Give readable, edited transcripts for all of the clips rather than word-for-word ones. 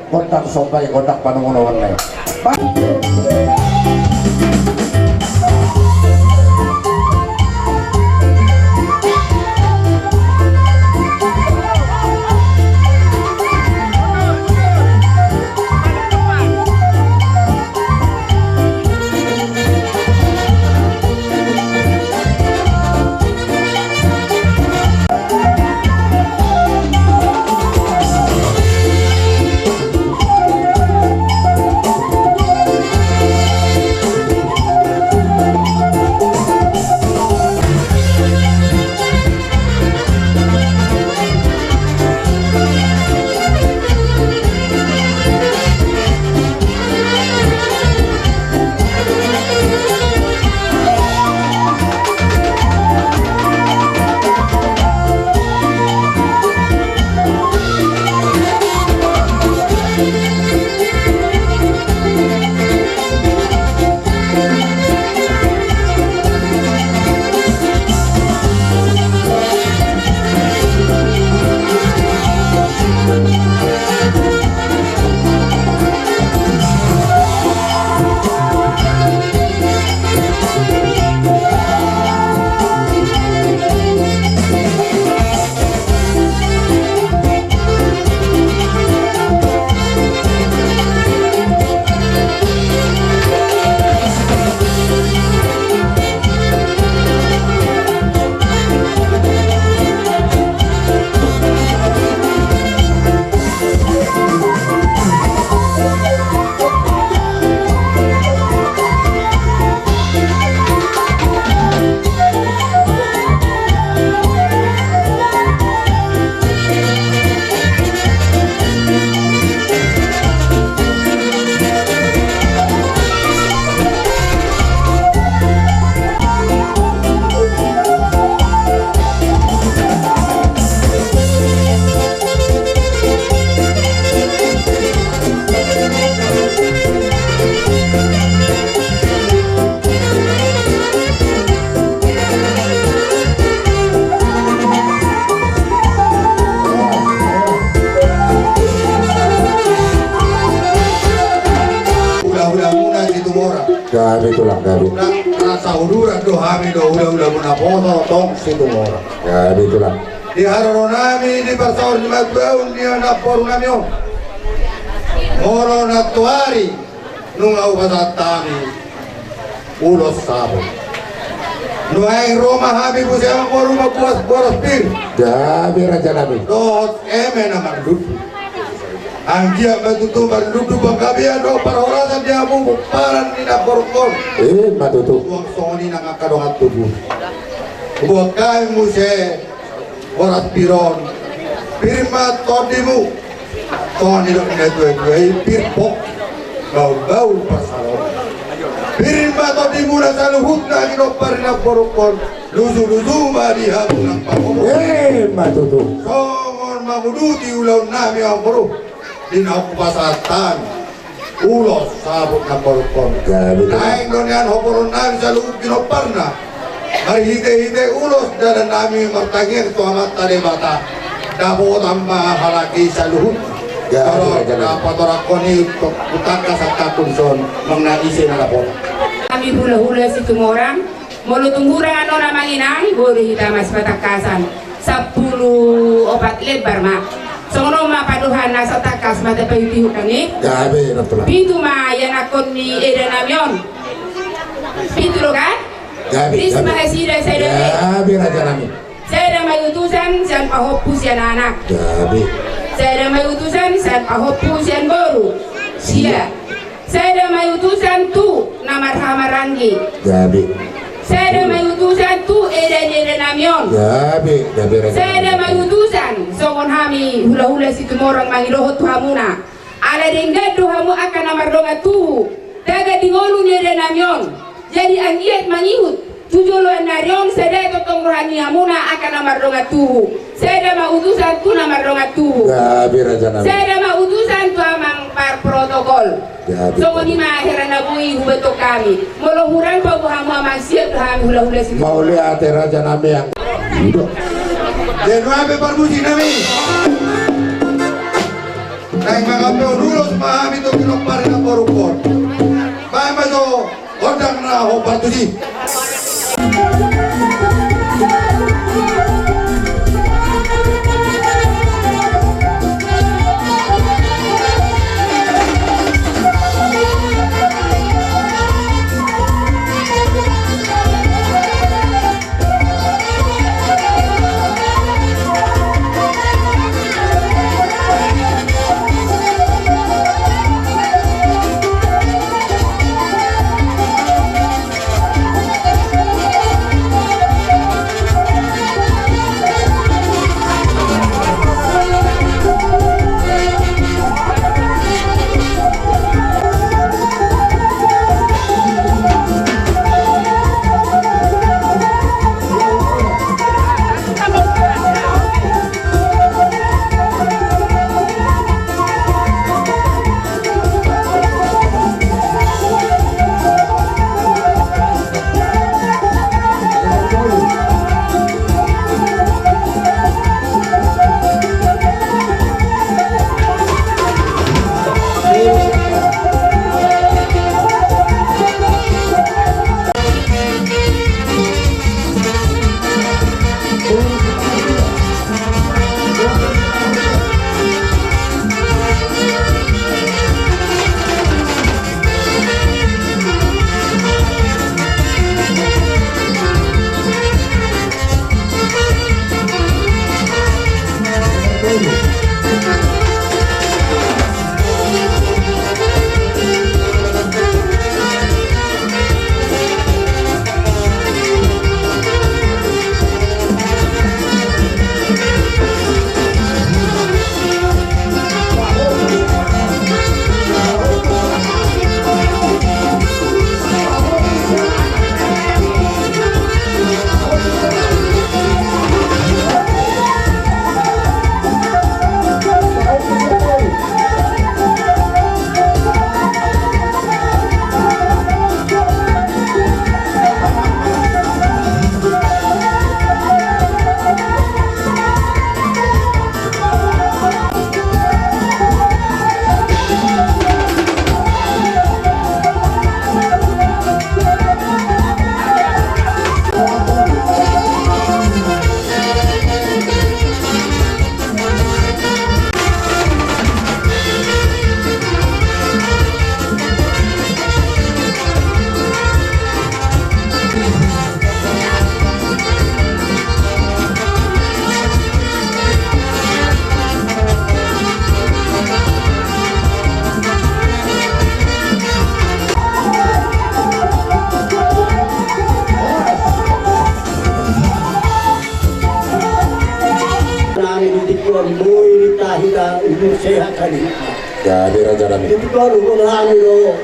Kontak sopai kontak panungunawan lain. Gabi tulang gabi. Rasa uduran do hami do udah muna foto tong situ orang. Gabi tulang. Di harono nami di pasar di matbaun di anak poru nami on. Moro natuari nungau pasatami ulos sabo. Nuai Roma habi busema poru mabuas boros pir. Gabi raja nabi. Dohot eme namar dudu. Angia matutu berdudu bangkabia do parorasan dia bubu paran nina korkon. Matutu. Buang soni nang akadongat tubuh. Buat kai muse borat piron. Pirma todimu. Toni do netu pirpok. Bau pasalon. Pirma todimu na saluhut na kino parina korkon. Luzu mari habu nang pakomo. Matutu. Songon mamuduti ulau nami ang boru. Dinaku pasatan ulos sabuk na korkon naing donian hoporon nami sa loob kinoparna marihite-hite ulos dala nami martangir to amat tali bata dapot ang mga halaki sa loob pero dapat orang koni utangka sa kapunson mangnaisi na lapot kami hula-hula si tumorang molutungurang ano na manginang buri kita mas patakasan 10 opat lebar mak sono mapaduhan nasa takas matapayuti hutangin Gabi natulang. pintu ma yan akon ni Eda Namion pintu lo kan Gabi. Terima kasih dah saya dah Gabi raja nabi. saya dah mai utusan sian pahopus yan anak Gabi. saya dah mai utusan sian pahopus yan baru sia saya dah mai utusan tu namar hamarangi Gabi. saya dah mai utusan tu Eda Namion Gabi. Gabi raja. saya dah mai utusan songon hami hula-hula si tumorang mangirohot hamuna ala dengga do hamu akan namar donga tu daga dingolu ni Eda Namion jadi angiat mangihut tujulo narion sedai totong rohani hamuna akan namar donga tu saya dah mau utusan tu namar donga tu Gabi raja nabi. saya dah mau utusan tu amang par protokol Gabi. songon ni ma akhiran nabui hubeto kami molo hurang pa hamu amang siap hami hula-hula si Mau lihat raja nabi yang hidup. De nueve permusi nami. Naik mga peonulos mahami to kinopari na porukor. Bahay mo ito, odang na ako partusi. sehat kali. Gabi Raja Nami. Itu baru kami lo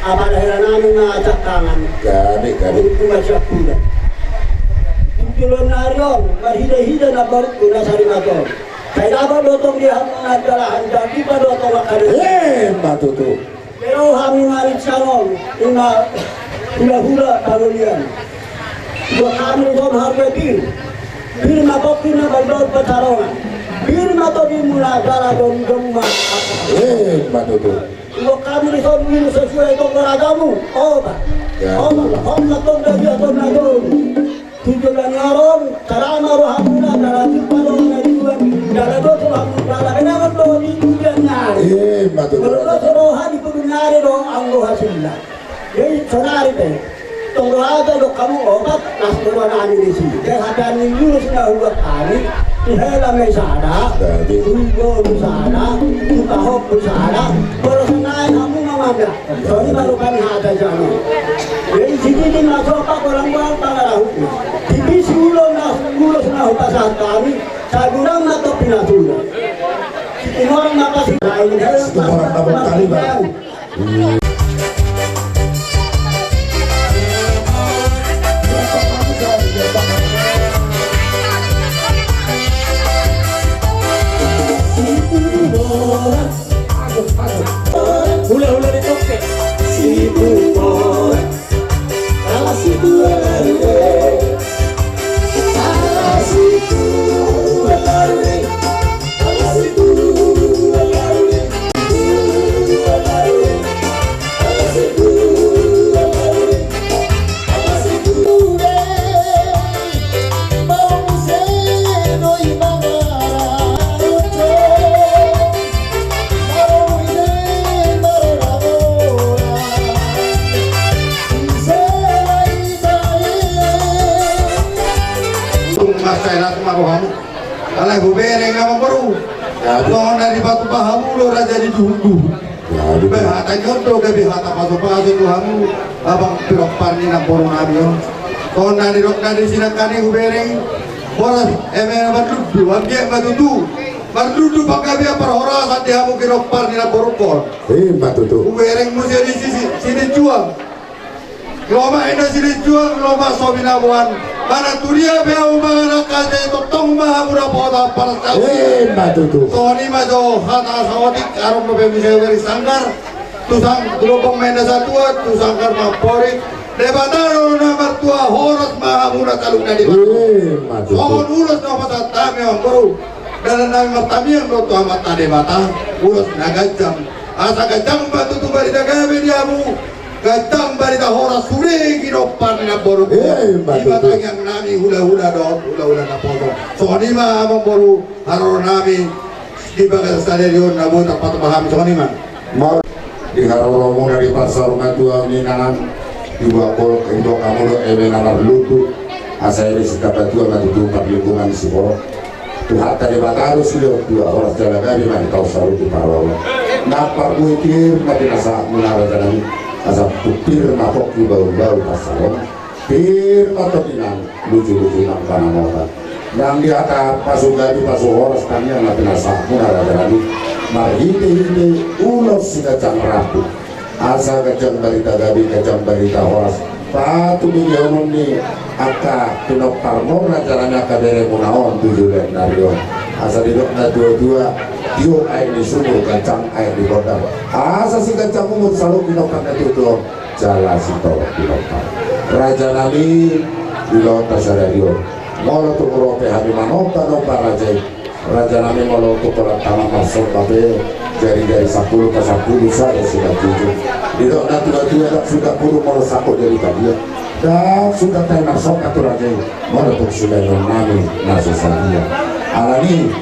apa daerah nami ngajak tangan. Gabi. Itu macam kuda. Itu lo narion, berhida na baru kuda sari motor. Saya dapat lotong dia adalah anda kita lotong akar. Batu tu. Pero kami mari calon, hula kalulian. Dua kami dom harga bir mapok na balbal patarongan. Bir mato di mula dala dom Batu tu. Dua kami dom minus sesuai tong ragamu. Oba. Om na tong dia tong na dom. Tujuan nyaron, karana rohamuna dalam palo na diwan. Dalam doto hamuna kenangan do di dunia nyari. Batu tu. Kalau rohani pun nyari do anggo hasilnya. Jadi sonari teh. Tunggu aja lo kamu obat nasibnya nani di sini. Kehadiran ini sudah buat kami. Ihela mesada, tunggu mesada, kita hop mesada. Kalau senai kamu mengambil. Jadi baru kami ada jalan. Jadi sini di masuk apa orang pangarau. Tapi sebelum sudah pasang kami, saya kurang atau pinatunya. Ini orang apa sih? Orang tabung kali bang. Hula di toke. Situ boy, ala situ lele, ala situ lele, ala situ lele. mas saya maru kamu. Kalau ibu bereng kamu baru. Kau dari batu bahamu lo raja di dulu. Behata nyoto ke behata pasu-pasu Tuhanmu. Abang pirok parni na porong abion. Kau dari sinakan ibu bereng. Boras emang berdudu, ambil batutu. Berdudu pakai biar perhora saat dia mungkin opar di porong pon. Batutu. Ibu bereng mesti di sini jual. Loma ina sini jual, loma sobina buan. Mana turia bea umana kaje totong maha mura poda para tahu. Batutu. Toni majo hata sawadik arom be bisa dari sanggar. Tusang tulopong menda satua, tusangkar maporik. Debataro na mertua horas maha mura taluk na di batu. Sohon ulos na pasatami ang baru. Dalam nami martami ang roto amat na debata. Ulos na gajam. Asa gajam batutu barita gabi diamu. Gajam barita horas suri ginopar na boru. Ibatang yang nami hula-hula doon. Hula-hula na poto. Sohon ima amang boru. Haro nami. Di bagas stadion na buta patubahami. Sohon ima. Di haro mo dari pasar matua ninangan. Dua kol indo kamu lo ebe namar lutu asal ini sudah batua matu lingkungan si borok Tuhan tadi bataru sudah dua orang jalan kami mandi kau selalu di parawan napar buikir mati nasa menara jalan asal pupir mapok di bau-bau pasalon pir atau tinang lucu-lucu nang panah mota yang di atas pasu gadi pasu horas kami yang mati nasa menara jalan marhite-hite ulos sudah jam rapuh asa kacang barita gabi kacang barita horas patu di umum ni aka pinok parmor na jalannya kabere munaon tujuh dan nario asa di na dua-dua dio air di sumur kacang air di kota asa si kacang umur selalu pinokan na tutup jala si tolok pinokan raja nami di lota sarario molo tu kurope habi manota no raja nami molo tu kolam tangan masuk kabe dari 10 ke 10 saya sudah 7 di dok dua sudah 10 mau satu dari tadi dan sudah tenar sok atau raja mau untuk sudah nami nasi sadia alani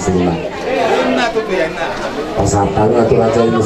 sunat pasatan atau raja ini